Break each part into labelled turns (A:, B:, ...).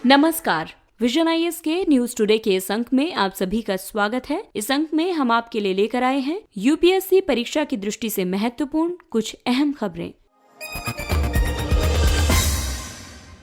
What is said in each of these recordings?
A: नमस्कार। Vision IAS के news today के इस अंक में आप सभी का स्वागत है। इस अंक में हम आपके लिए लेकर आए हैं यूपीएससी परीक्षा की दृष्टि से महत्वपूर्ण कुछ अहम खबरें।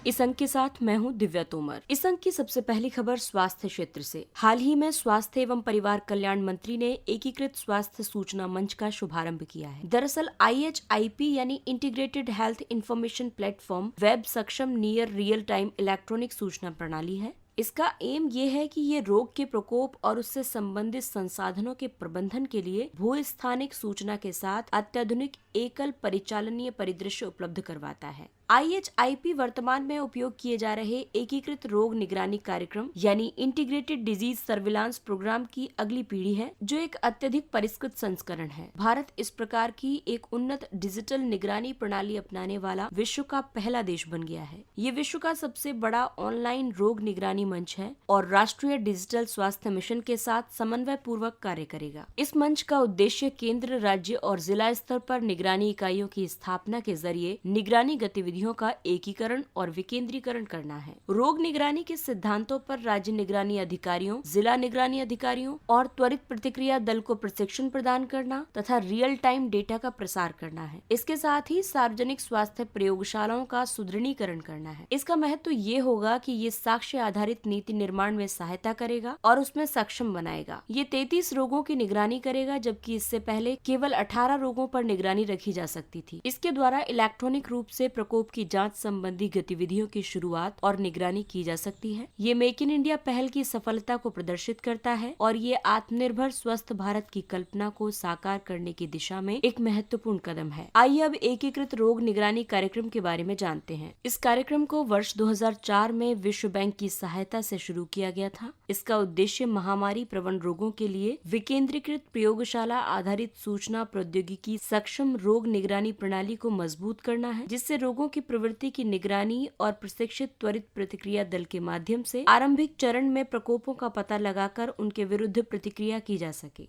A: इस अंक के साथ मैं हूं दिव्या तोमर। इस अंक की सबसे पहली खबर स्वास्थ्य क्षेत्र से। हाल ही में स्वास्थ्य एवं परिवार कल्याण मंत्री ने एकीकृत स्वास्थ्य सूचना मंच का शुभारंभ किया है। दरअसल IHIP यानी integrated health information platform web सक्षम नियर रियल टाइम इलेक्ट्रॉनिक सूचना प्रणाली है। इसका एम ये है कि ये रोग के प्रकोप और उससे संबंधित संसाधनों के प्रबंधन के लिए भूस्थानिक सूचना के साथ अत्याधुनिक एकल परिचालनीय परिदृश्य उपलब्ध करवाता है। IHIP वर्तमान में उपयोग किए जा रहे एकीकृत रोग निगरानी कार्यक्रम यानी इंटीग्रेटेड डिजीज सर्विलांस प्रोग्राम की अगली पीढ़ी है, जो एक अत्यधिक परिष्कृत संस्करण है। भारत इस प्रकार की एक उन्नत डिजिटल निगरानी प्रणाली अपनाने वाला विश्व का पहला देश बन गया है। ये विश्व का सबसे बड़ा ऑनलाइन रोग निगरानी मंच है और राष्ट्रीय डिजिटल स्वास्थ्य मिशन के साथ समन्वय पूर्वक कार्य करेगा। इस मंच का उद्देश्य केंद्र, राज्य और जिला स्तर पर निगरानी इकाइयों की स्थापना के जरिए निगरानी गतिविधियों का एकीकरण और विकेंद्रीकरण करना है। रोग निगरानी के सिद्धांतों पर राज्य निगरानी अधिकारियों, जिला निगरानी अधिकारियों और त्वरित प्रतिक्रिया दल को प्रशिक्षण प्रदान करना तथा रियल टाइम डेटा का प्रसार करना है। इसके साथ ही सार्वजनिक स्वास्थ्य प्रयोगशालाओं का सुदृढ़ीकरण करना है। इसका महत्व ये होगा कि ये साक्ष्य आधारित नीति निर्माण में सहायता करेगा और उसमें सक्षम बनाएगा। ये 33 रोगों की निगरानी करेगा, जबकि इससे पहले केवल 18 रोगों पर निगरानी रखी जा सकती थी। इसके द्वारा इलेक्ट्रॉनिक रूप से प्रकोप की जांच संबंधी गतिविधियों की शुरुआत और निगरानी की जा सकती है। ये मेक इन इंडिया पहल की सफलता को प्रदर्शित करता है और ये आत्मनिर्भर स्वस्थ भारत की कल्पना को साकार करने की दिशा में एक महत्वपूर्ण कदम है। आइए अब एकीकृत रोग निगरानी कार्यक्रम के बारे में जानते हैं। इस कार्यक्रम को वर्ष 2004 में विश्व बैंक की सहायता से शुरू किया गया था। इसका उद्देश्य महामारी प्रवण रोगों के लिए विकेंद्रीकृत प्रयोगशाला आधारित सूचना प्रौद्योगिकी सक्षम रोग निगरानी प्रणाली को मजबूत करना है, जिससे रोगों की प्रवृत्ति की निगरानी और प्रशिक्षित त्वरित प्रतिक्रिया दल के माध्यम से आरंभिक चरण में प्रकोपों का पता लगाकर उनके विरुद्ध प्रतिक्रिया की जा सके।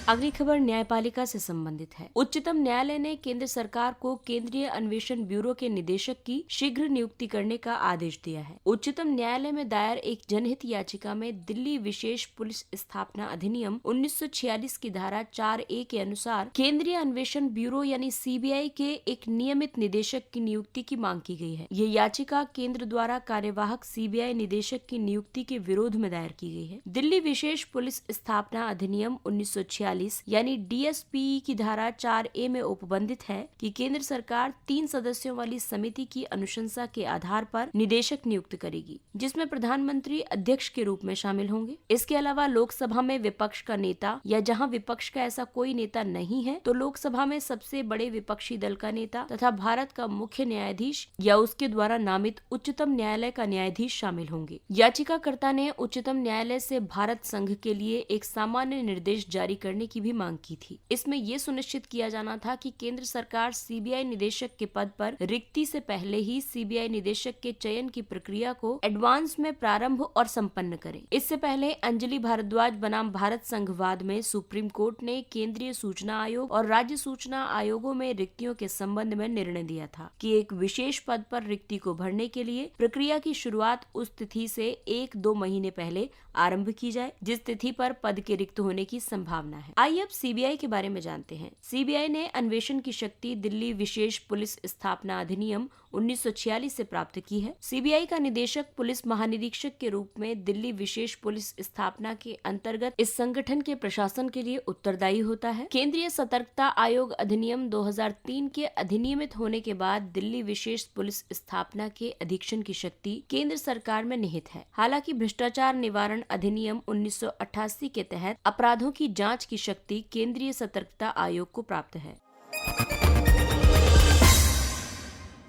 A: अगली खबर न्यायपालिका से संबंधित है। उच्चतम न्यायालय ने केंद्र सरकार को केंद्रीय अन्वेषण ब्यूरो के निदेशक की शीघ्र नियुक्ति करने का आदेश दिया है। उच्चतम न्यायालय में दायर एक जनहित याचिका में दिल्ली विशेष पुलिस स्थापना अधिनियम 1946 की धारा 4A के अनुसार केंद्रीय अन्वेषण ब्यूरो यानी CBI के एक नियमित निदेशक की नियुक्ति की मांग की गई है। ये याचिका केंद्र द्वारा कार्यवाहक CBI निदेशक की नियुक्ति के विरोध में दायर की गई है। दिल्ली विशेष पुलिस स्थापना अधिनियम 1946 यानी DSPE की धारा 4A में उपबंधित है कि केंद्र सरकार 3 सदस्यों वाली समिति की अनुशंसा के आधार पर निदेशक नियुक्त करेगी, जिसमें प्रधानमंत्री अध्यक्ष के रूप में शामिल होंगे। इसके अलावा लोकसभा में विपक्ष का नेता या जहां विपक्ष का ऐसा कोई नेता नहीं है तो लोकसभा में सबसे बड़े विपक्षी दल का नेता तथा भारत का मुख्य न्यायाधीश या उसके द्वारा नामित उच्चतम न्यायालय का न्यायाधीश शामिल होंगे। याचिकाकर्ता ने उच्चतम न्यायालय से भारत संघ के लिए एक सामान्य निर्देश जारी करने की भी मांग की थी। इसमें यह सुनिश्चित किया जाना था कि केंद्र सरकार CBI निदेशक के पद पर रिक्ति से पहले ही CBI निदेशक के चयन की प्रक्रिया को एडवांस में प्रारंभ और संपन्न करे। इससे पहले अंजलि भारद्वाज बनाम भारत संघवाद में सुप्रीम कोर्ट ने केंद्रीय सूचना आयोग और राज्य सूचना आयोगों में रिक्तियों के संबंध में निर्णय दिया था कि एक विशेष पद पर रिक्ति को भरने के लिए प्रक्रिया की शुरुआत उस तिथि से 1-2 महीने पहले आरंभ की जाए जिस तिथि पर पद के रिक्त होने की संभावना है। आइए अब CBI के बारे में जानते हैं। CBI ने अन्वेषण की शक्ति दिल्ली विशेष पुलिस स्थापना अधिनियम 1946 से प्राप्त की है। CBI का निदेशक पुलिस महानिरीक्षक के रूप में दिल्ली विशेष पुलिस स्थापना के अंतर्गत इस संगठन के प्रशासन के लिए उत्तरदायी होता है। केंद्रीय सतर्कता आयोग अधिनियम 2003 के अधिनियमित होने के बाद दिल्ली विशेष पुलिस स्थापना के अधीक्षण की शक्ति केंद्र सरकार में निहित है। हालांकि भ्रष्टाचार निवारण अधिनियम 1988 के तहत अपराधों की जांच की शक्ति केंद्रीय सतर्कता आयोग को प्राप्त है।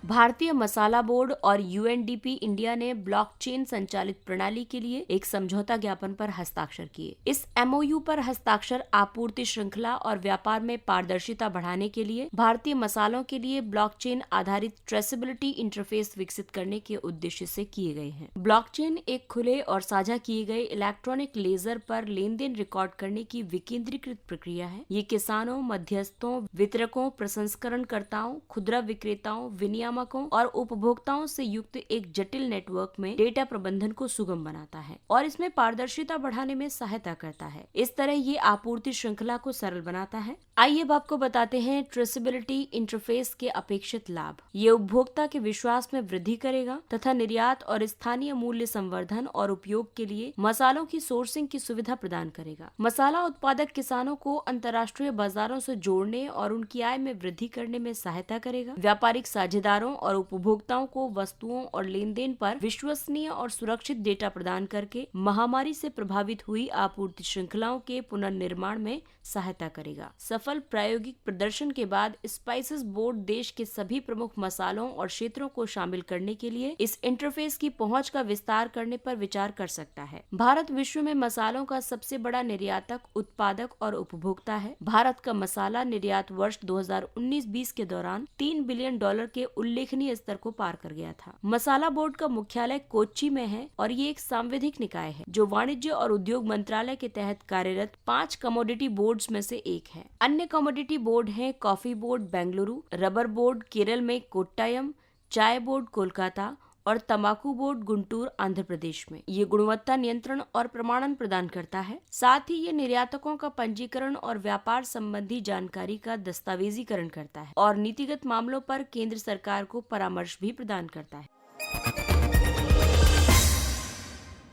A: भारतीय मसाला बोर्ड और UNDP इंडिया ने ब्लॉकचेन संचालित प्रणाली के लिए एक समझौता ज्ञापन पर हस्ताक्षर किए। इस MOU पर हस्ताक्षर आपूर्ति श्रृंखला और व्यापार में पारदर्शिता बढ़ाने के लिए भारतीय मसालों के लिए ब्लॉकचेन आधारित ट्रेसेबिलिटी इंटरफेस विकसित करने के उद्देश्य से किए गए हैं। ब्लॉकचेन एक खुले और साझा किए गए इलेक्ट्रॉनिक लेजर पर लेन देन रिकॉर्ड करने की विकेंद्रीकृत प्रक्रिया है। ये किसानों, मध्यस्थों, वितरकों, प्रसंस्करणकर्ताओं, खुदरा विक्रेताओं, विनियामक नियामकों और उपभोक्ताओं से युक्त एक जटिल नेटवर्क में डेटा प्रबंधन को सुगम बनाता है और इसमें पारदर्शिता बढ़ाने में सहायता करता है। इस तरह ये आपूर्ति श्रृंखला को सरल बनाता है। आइए अब आपको बताते हैं ट्रेसेबिलिटी इंटरफेस के अपेक्षित लाभ। ये उपभोक्ता के विश्वास में वृद्धि करेगा तथा निर्यात और स्थानीय मूल्य संवर्धन और उपयोग के लिए मसालों की सोर्सिंग की सुविधा प्रदान करेगा। मसाला उत्पादक किसानों को अंतर्राष्ट्रीय बाजारों से जोड़ने और उनकी आय में वृद्धि करने में सहायता करेगा। व्यापारिक साझेदारों और उपभोक्ताओं को वस्तुओं और लेन देन पर विश्वसनीय और सुरक्षित डेटा प्रदान करके महामारी से प्रभावित हुई आपूर्ति श्रृंखलाओं के पुनर्निर्माण में सहायता करेगा। सफल प्रायोगिक प्रदर्शन के बाद स्पाइसेस बोर्ड देश के सभी प्रमुख मसालों और क्षेत्रों को शामिल करने के लिए इस इंटरफेस की पहुंच का विस्तार करने पर विचार कर सकता है। भारत विश्व में मसालों का सबसे बड़ा निर्यातक, उत्पादक और उपभोक्ता है। भारत का मसाला निर्यात वर्ष 2019-20 के दौरान $3 बिलियन के उल्लेखनीय स्तर को पार कर गया था। मसाला बोर्ड का मुख्यालय कोच्चि में है और ये एक सांविधिक निकाय है जो वाणिज्य और उद्योग मंत्रालय के तहत कार्यरत 5 कमोडिटी बोर्ड्स में से एक है। अन्य कमोडिटी बोर्ड हैं coffee board Bengaluru, rubber board Kerala में कोट्टायम, चाय बोर्ड कोलकाता और तंबाकू बोर्ड गुंटूर आंध्र प्रदेश में। ये गुणवत्ता नियंत्रण और प्रमाणन प्रदान करता है। साथ ही ये निर्यातकों का पंजीकरण और व्यापार संबंधी जानकारी का दस्तावेजीकरण करता है और नीतिगत मामलों पर केंद्र सरकार को परामर्श भी प्रदान करता है।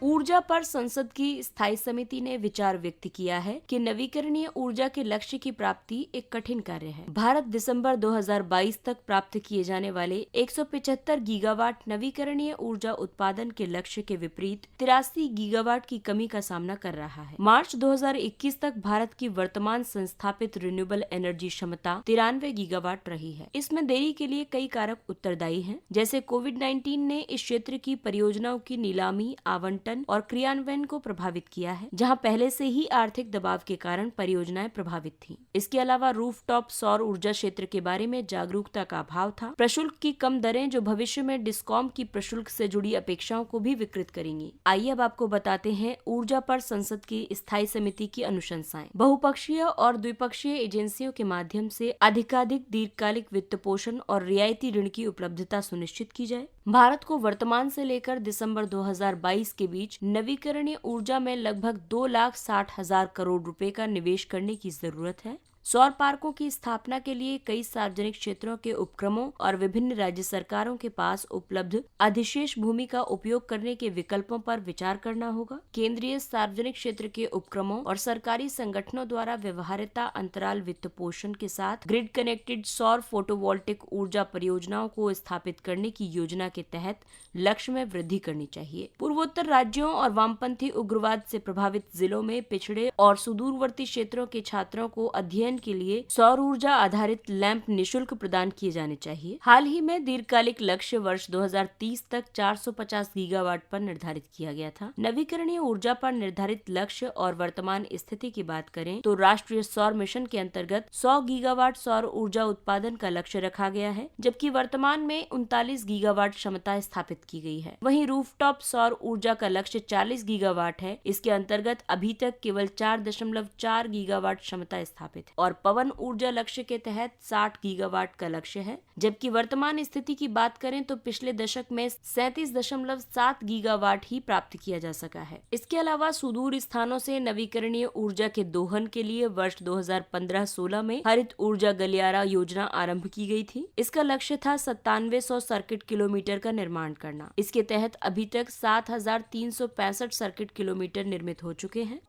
A: ऊर्जा पर संसद की स्थायी समिति ने विचार व्यक्त किया है कि नवीकरणीय ऊर्जा के लक्ष्य की प्राप्ति एक कठिन कार्य है। भारत दिसंबर 2022 तक प्राप्त किए जाने वाले 175 गीगावाट नवीकरणीय ऊर्जा उत्पादन के लक्ष्य के विपरीत 83 गीगावाट की कमी का सामना कर रहा है। मार्च 2021 तक भारत की वर्तमान संस्थापित रिन्यूएबल एनर्जी क्षमता 93 गीगावाट रही है। इसमें देरी के लिए कई कारक उत्तरदायी हैं, जैसे कोविड-19 ने इस क्षेत्र की परियोजनाओं की नीलामी, आवंटन और क्रियान्वयन को प्रभावित किया है, जहां पहले से ही आर्थिक दबाव के कारण परियोजनाएं प्रभावित थीं। इसके अलावा रूफटॉप सौर ऊर्जा क्षेत्र के बारे में जागरूकता का अभाव था। प्रशुल्क की कम दरें जो भविष्य में डिस्कॉम की प्रशुल्क से जुड़ी अपेक्षाओं को भी विकृत करेंगी। आइए अब आपको बताते हैं ऊर्जा पर संसद की स्थायी समिति की अनुशंसाएं। बहुपक्षीय और द्विपक्षीय एजेंसियों के माध्यम से अधिकाधिक दीर्घकालिक वित्त पोषण और रियायती ऋण की उपलब्धता सुनिश्चित की जाए। भारत को वर्तमान से लेकर दिसंबर 2022 के बीच नवीकरणीय ऊर्जा में लगभग 2,60,000 करोड़ रुपए का निवेश करने की जरूरत है। सौर पार्कों की स्थापना के लिए कई सार्वजनिक क्षेत्रों के उपक्रमों और विभिन्न राज्य सरकारों के पास उपलब्ध अधिशेष भूमि का उपयोग करने के विकल्पों पर विचार करना होगा। केंद्रीय सार्वजनिक क्षेत्र के उपक्रमों और सरकारी संगठनों द्वारा व्यवहार्यता अंतराल वित्त पोषण के साथ ग्रिड कनेक्टेड सौर फोटोवोल्टिक ऊर्जा परियोजनाओं को स्थापित करने की योजना के तहत लक्ष्य में वृद्धि करनी चाहिए। पूर्वोत्तर राज्यों और वामपंथी उग्रवाद से प्रभावित जिलों में पिछड़े और सुदूरवर्ती क्षेत्रों के छात्रों को अध्ययन के लिए सौर ऊर्जा आधारित लैंप निशुल्क प्रदान किए जाने चाहिए। हाल ही में दीर्घकालिक लक्ष्य वर्ष 2030 तक 450 गीगावाट पर निर्धारित किया गया था। नवीकरणीय ऊर्जा पर निर्धारित लक्ष्य और वर्तमान स्थिति की बात करें तो राष्ट्रीय सौर मिशन के अंतर्गत 100 गीगावाट सौर ऊर्जा उत्पादन का लक्ष्य रखा गया है, जबकि वर्तमान में 39 गीगावाट क्षमता स्थापित की गई है। वहीं रूफटॉप सौर ऊर्जा का लक्ष्य 40 गीगावाट है। इसके अंतर्गत अभी तक केवल 4.4 गीगावाट क्षमता स्थापित है और पवन ऊर्जा लक्ष्य के तहत 60 गीगावाट का लक्ष्य है, जबकि वर्तमान स्थिति की बात करें तो पिछले दशक में 37.7 गीगावाट ही प्राप्त किया जा सका है। इसके अलावा सुदूर स्थानों से नवीकरणीय ऊर्जा के दोहन के लिए वर्ष 2015-16 में हरित ऊर्जा गलियारा योजना आरंभ की गई थी। इसका लक्ष्य था 9700 सर्किट किलोमीटर का निर्माण करना। इसके तहत अभी तक 7,365 सर्किट किलोमीटर निर्मित हो चुके हैं।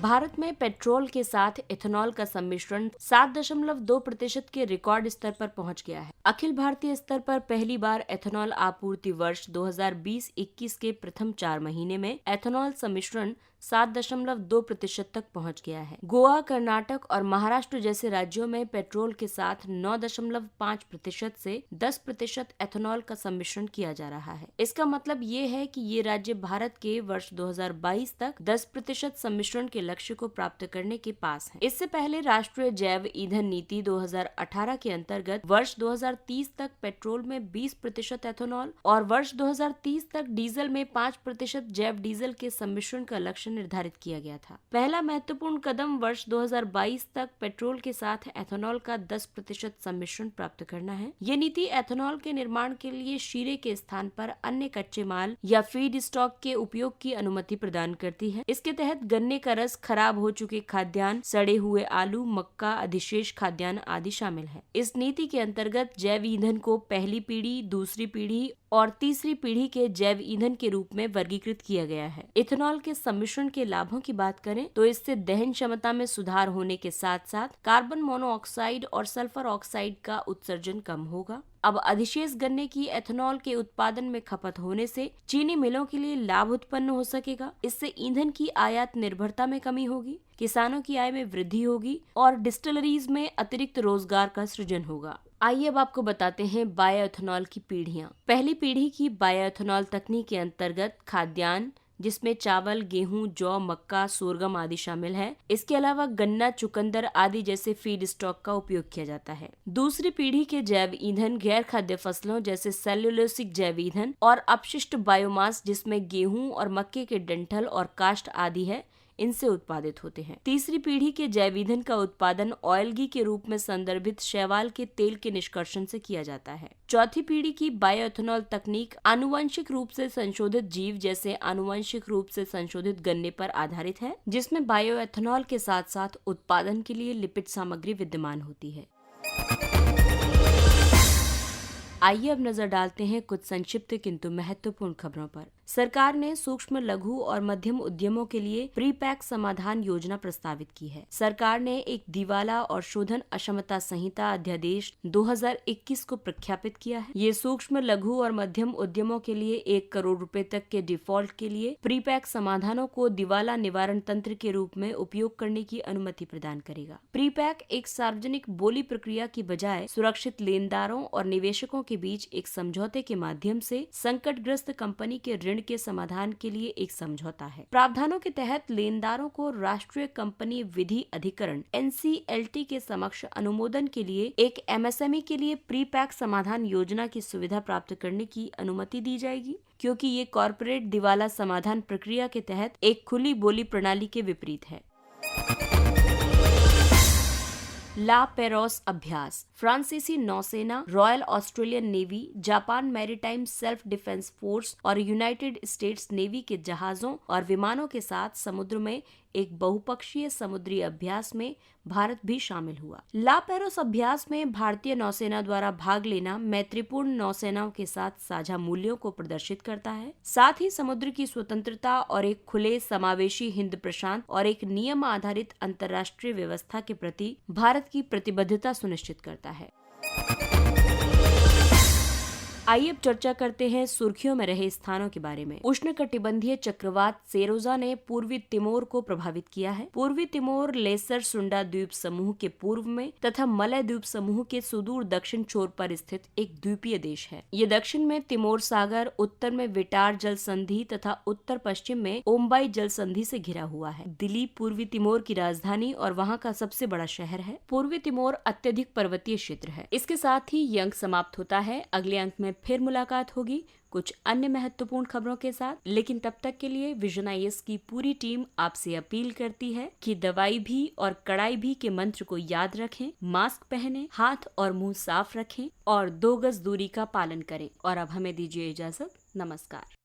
A: भारत में पेट्रोल के साथ इथेनॉल का सम्मिश्रण 7.2% के रिकॉर्ड स्तर पर पहुंच गया है। अखिल भारतीय स्तर पर पहली बार इथेनॉल आपूर्ति वर्ष 2020-21 के प्रथम 4 महीने में इथेनॉल सम्मिश्रण 7.2% तक पहुंच गया है। गोवा, कर्नाटक और महाराष्ट्र जैसे राज्यों में पेट्रोल के साथ 9.5% से 10% एथेनॉल का सम्मिश्रण किया जा रहा है। इसका मतलब ये है कि ये राज्य भारत के वर्ष 2022 तक 10% सम्मिश्रण के लक्ष्य को प्राप्त करने के पास हैं। इससे पहले राष्ट्रीय जैव ईंधन नीति 2018 के अंतर्गत वर्ष 2030 तक पेट्रोल में 20% एथेनॉल और वर्ष 2030 तक डीजल में 5% जैव डीजल के सम्मिश्रण का लक्ष्य लक्ष्य निर्धारित किया गया था। पहला महत्वपूर्ण कदम वर्ष 2022 तक पेट्रोल के साथ एथेनॉल का 10% सम्मिश्रण प्राप्त करना है। ये नीति एथेनॉल के निर्माण के लिए शीरे के स्थान पर अन्य कच्चे माल या फीड स्टॉक के उपयोग की अनुमति प्रदान करती है। इसके तहत गन्ने का रस, खराब हो चुके खाद्यान्न, सड़े हुए आलू, मक्का, अधिशेष खाद्यान्न आदि शामिल है। इस नीति के अंतर्गत जैव ईंधन को पहली पीढ़ी, दूसरी पीढ़ी और तीसरी पीढ़ी के जैव ईंधन के रूप में वर्गीकृत किया गया है। इथेनॉल के सम्मिश्रण के लाभों की बात करें तो इससे दहन क्षमता में सुधार होने के साथ साथ कार्बन मोनोऑक्साइड और सल्फर ऑक्साइड का उत्सर्जन कम होगा। अब अधिशेष गन्ने की एथेनॉल के उत्पादन में खपत होने से चीनी मिलों के लिए लाभ उत्पन्न हो सकेगा। इससे ईंधन की आयात निर्भरता में कमी होगी, किसानों की आय में वृद्धि होगी और डिस्टिलरीज में अतिरिक्त रोजगार का सृजन होगा। आइए अब आपको बताते हैं बायोएथेनॉल की पीढ़ियां। पहली पीढ़ी की बायोएथेनॉल तकनीक के अंतर्गत खाद्यान्न, जिसमें चावल, गेहूं, जौ, मक्का, सोरगम आदि शामिल है। इसके अलावा गन्ना, चुकंदर आदि जैसे फीड स्टॉक का उपयोग किया जाता है। दूसरी पीढ़ी के जैव ईंधन गैर खाद्य फसलों जैसे सेल्यूलोसिक जैव ईंधन और अपशिष्ट बायोमास, जिसमें गेहूं और मक्के के डंठल और काष्ठ आदि है, इनसे उत्पादित होते हैं। तीसरी पीढ़ी के जैव ईंधन का उत्पादन ऑयलगी के रूप में संदर्भित शैवाल के तेल के निष्कर्षण से किया जाता है। चौथी पीढ़ी की बायोएथेनॉल तकनीक आनुवंशिक रूप से संशोधित जीव जैसे आनुवंशिक रूप से संशोधित गन्ने पर आधारित है, जिसमें बायोएथेनॉल के साथ साथ उत्पादन के लिए लिपिड सामग्री विद्यमान होती है। आइए अब नजर डालते हैं कुछ संक्षिप्त किंतु महत्वपूर्ण खबरों पर। सरकार ने सूक्ष्म, लघु और मध्यम उद्यमों के लिए प्री पैक समाधान योजना प्रस्तावित की है। सरकार ने एक दिवाला और शोधन अक्षमता संहिता अध्यादेश 2021 को प्रख्यापित किया है। ये सूक्ष्म, लघु और मध्यम उद्यमों के लिए 1 करोड़ रुपए तक के डिफॉल्ट के लिए प्री पैक समाधानों को दिवाला निवारण तंत्र के रूप में उपयोग करने की अनुमति प्रदान करेगा। प्री पैक एक सार्वजनिक बोली प्रक्रिया की बजाय सुरक्षित लेनदारों और निवेशकों के बीच एक समझौते के माध्यम से संकटग्रस्त कंपनी के ऋण के समाधान के लिए एक समझौता है। प्रावधानों के तहत लेनदारों को राष्ट्रीय कंपनी विधि अधिकरण NCLT के समक्ष अनुमोदन के लिए एक MSME के लिए प्री पैक समाधान योजना की सुविधा प्राप्त करने की अनुमति दी जाएगी, क्योंकि ये कॉर्पोरेट दिवाला समाधान प्रक्रिया के तहत एक खुली बोली प्रणाली के विपरीत है। ला पेरोस अभ्यास। फ्रांसीसी नौसेना, royal Australian navy, Japan maritime self defence force और यूनाइटेड स्टेट्स नेवी के जहाजों और विमानों के साथ समुद्र में एक बहुपक्षीय समुद्री अभ्यास में भारत भी शामिल हुआ। ला पेरोस अभ्यास में भारतीय नौसेना द्वारा भाग लेना मैत्रीपूर्ण नौसेनाओं के साथ साझा मूल्यों को प्रदर्शित करता है, साथ ही समुद्र की स्वतंत्रता और एक खुले, समावेशी हिंद प्रशांत और एक नियम आधारित अंतर्राष्ट्रीय व्यवस्था के प्रति भारत की प्रतिबद्धता सुनिश्चित करता है। आइए अब चर्चा करते हैं सुर्खियों में रहे स्थानों के बारे में। उष्णकटिबंधीय चक्रवात सेरोजा ने पूर्वी तिमोर को प्रभावित किया है। पूर्वी तिमोर लेसर सुंडा द्वीप समूह के पूर्व में तथा मलय द्वीप समूह के सुदूर दक्षिण छोर पर स्थित एक द्वीपीय देश है। ये दक्षिण में तिमोर सागर, उत्तर में विटार जल संधि तथा उत्तर पश्चिम में ओम्बाई जल संधि से घिरा हुआ है। दिल्ली पूर्वी तिमोर की राजधानी और वहाँ का सबसे बड़ा शहर है। पूर्वी तिमोर अत्यधिक पर्वतीय क्षेत्र है। इसके साथ ही ये अंक समाप्त होता है। अगले अंक में फिर मुलाकात होगी कुछ अन्य महत्वपूर्ण खबरों के साथ, लेकिन तब तक के लिए विजन IAS की पूरी टीम आपसे अपील करती है कि दवाई भी और कड़ाई भी के मंत्र को याद रखें, मास्क पहनें, हाथ और मुंह साफ रखें और 2 गज दूरी का पालन करें। और अब हमें दीजिए इजाजत। नमस्कार।